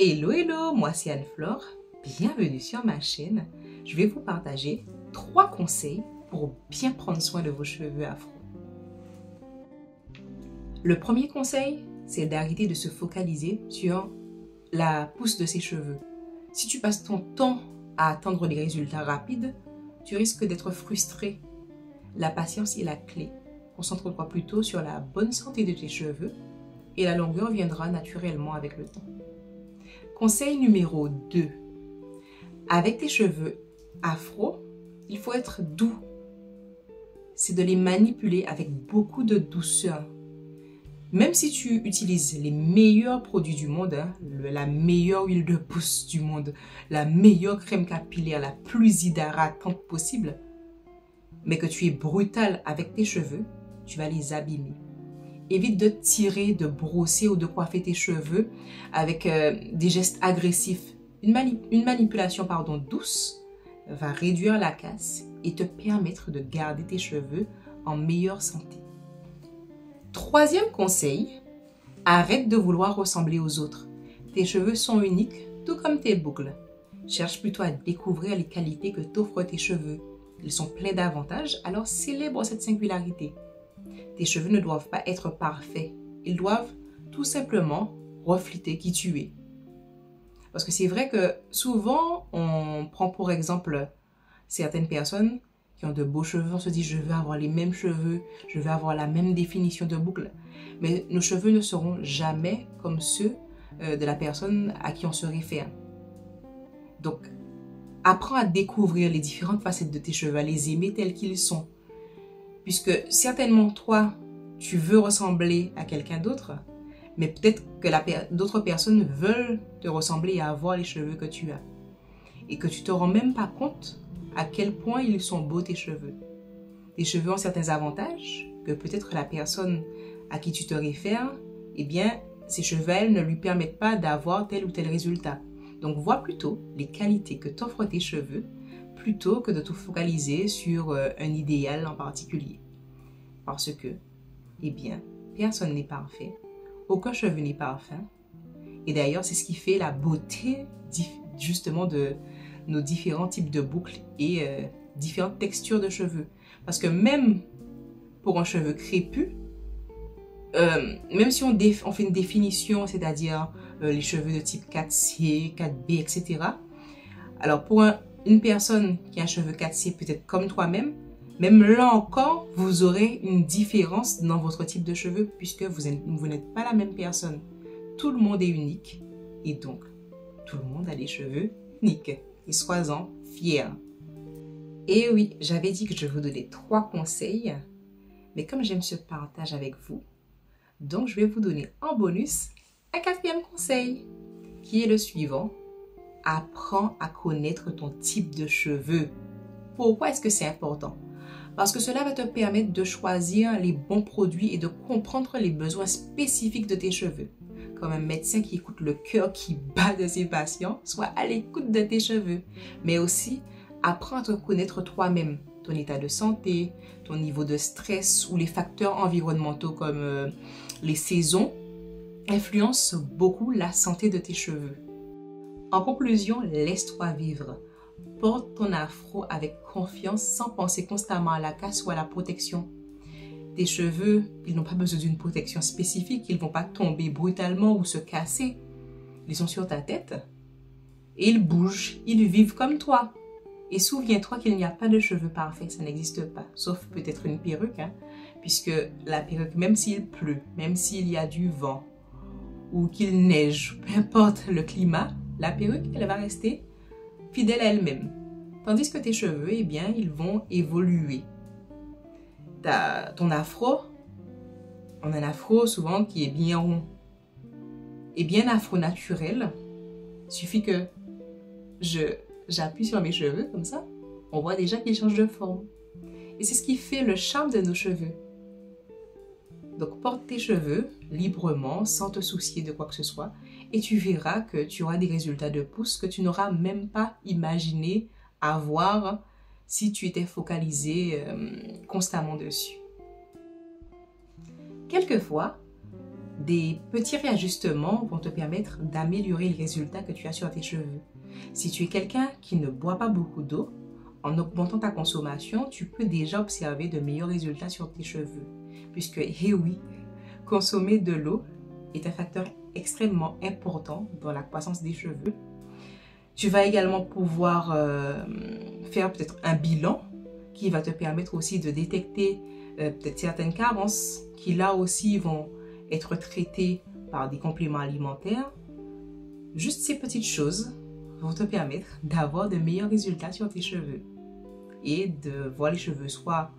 Hello, hello, moi c'est Anne-Flore. Bienvenue sur ma chaîne. Je vais vous partager 3 conseils pour bien prendre soin de vos cheveux afro. Le premier conseil, c'est d'arrêter de se focaliser sur la pousse de ses cheveux. Si tu passes ton temps à attendre des résultats rapides, tu risques d'être frustré. La patience est la clé. Concentre-toi plutôt sur la bonne santé de tes cheveux et la longueur viendra naturellement avec le temps. Conseil numéro 2. Avec tes cheveux afro, il faut être doux. C'est de les manipuler avec beaucoup de douceur. Même si tu utilises les meilleurs produits du monde, la meilleure huile de pousse du monde, la meilleure crème capillaire, la plus hydratante possible, mais que tu es brutal avec tes cheveux, tu vas les abîmer. Évite de tirer, de brosser ou de coiffer tes cheveux avec des gestes agressifs. Une manipulation douce va réduire la casse et te permettre de garder tes cheveux en meilleure santé. Troisième conseil, arrête de vouloir ressembler aux autres. Tes cheveux sont uniques, tout comme tes boucles. Cherche plutôt à découvrir les qualités que t'offrent tes cheveux. Ils sont pleins d'avantages, alors célèbre cette singularité. Tes cheveux ne doivent pas être parfaits. Ils doivent tout simplement refléter qui tu es. Parce que c'est vrai que souvent, on prend pour exemple certaines personnes qui ont de beaux cheveux. On se dit, je veux avoir les mêmes cheveux, je veux avoir la même définition de boucle. Mais nos cheveux ne seront jamais comme ceux de la personne à qui on se réfère. Donc, apprends à découvrir les différentes facettes de tes cheveux, à les aimer tels qu'ils sont. Puisque certainement toi, tu veux ressembler à quelqu'un d'autre, mais peut-être que d'autres personnes veulent te ressembler et avoir les cheveux que tu as. Et que tu ne te rends même pas compte à quel point ils sont beaux tes cheveux. Tes cheveux ont certains avantages que peut-être la personne à qui tu te réfères, eh bien, ces cheveux, elles ne lui permettent pas d'avoir tel ou tel résultat. Donc, vois plutôt les qualités que t'offrent tes cheveux plutôt que de te focaliser sur un idéal en particulier. Parce que, eh bien, personne n'est parfait, aucun cheveu n'est parfait. Et d'ailleurs, c'est ce qui fait la beauté justement de nos différents types de boucles et différentes textures de cheveux. Parce que même pour un cheveu crépus, même si on fait une définition, c'est-à-dire les cheveux de type 4C, 4B, etc. Alors pour une personne qui a un cheveu 4C, peut-être comme toi-même, même là encore, vous aurez une différence dans votre type de cheveux puisque vous n'êtes pas la même personne. Tout le monde est unique et donc tout le monde a des cheveux uniques. Et sois-en fiers. Et oui, j'avais dit que je vous donnais 3 conseils, mais comme j'aime ce partage avec vous, donc je vais vous donner en bonus un 4e conseil qui est le suivant. Apprends à connaître ton type de cheveux. Pourquoi est-ce que c'est important? Parce que cela va te permettre de choisir les bons produits et de comprendre les besoins spécifiques de tes cheveux. Comme un médecin qui écoute le cœur qui bat de ses patients, soit à l'écoute de tes cheveux. Mais aussi, apprends à te connaître toi-même, ton état de santé, ton niveau de stress ou les facteurs environnementaux comme les saisons influencent beaucoup la santé de tes cheveux. En conclusion, laisse-toi vivre. Porte ton afro avec confiance sans penser constamment à la casse ou à la protection. Tes cheveux, ils n'ont pas besoin d'une protection spécifique, ils ne vont pas tomber brutalement ou se casser. Ils sont sur ta tête et ils bougent, ils vivent comme toi. Et souviens-toi qu'il n'y a pas de cheveux parfaits, ça n'existe pas, sauf peut-être une perruque, puisque la perruque, même s'il pleut, même s'il y a du vent ou qu'il neige, peu importe le climat, la perruque, elle va rester fidèle à elle-même. Tandis que tes cheveux, eh bien, ils vont évoluer. Ton afro, on a un afro souvent qui est bien rond. Et bien afro naturel, il suffit que j'appuie sur mes cheveux comme ça, on voit déjà qu'ils changent de forme. Et c'est ce qui fait le charme de nos cheveux. Donc porte tes cheveux librement, sans te soucier de quoi que ce soit, et tu verras que tu auras des résultats de pousse que tu n'auras même pas imaginé avoir si tu étais focalisé constamment dessus. Quelquefois, Des petits réajustements vont te permettre d'améliorer les résultats que tu as sur tes cheveux. Si tu es quelqu'un qui ne boit pas beaucoup d'eau, en augmentant ta consommation, tu peux déjà observer de meilleurs résultats sur tes cheveux. Puisque, eh oui, consommer de l'eau est un facteur extrêmement important dans la croissance des cheveux. Tu vas également pouvoir faire peut-être un bilan qui va te permettre aussi de détecter peut-être certaines carences qui là aussi vont être traitées par des compléments alimentaires. Juste ces petites choses vont te permettre d'avoir de meilleurs résultats sur tes cheveux et de voir les cheveux soit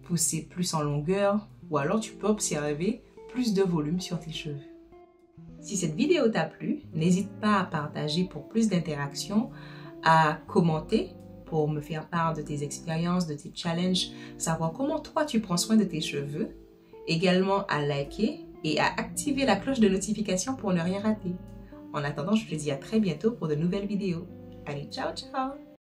pousser plus en longueur ou alors tu peux observer plus de volume sur tes cheveux. Si cette vidéo t'a plu, n'hésite pas à partager pour plus d'interactions, à commenter pour me faire part de tes expériences, de tes challenges, savoir comment toi tu prends soin de tes cheveux, également à liker et à activer la cloche de notification pour ne rien rater. En attendant, je te dis à très bientôt pour de nouvelles vidéos. Allez, ciao ciao!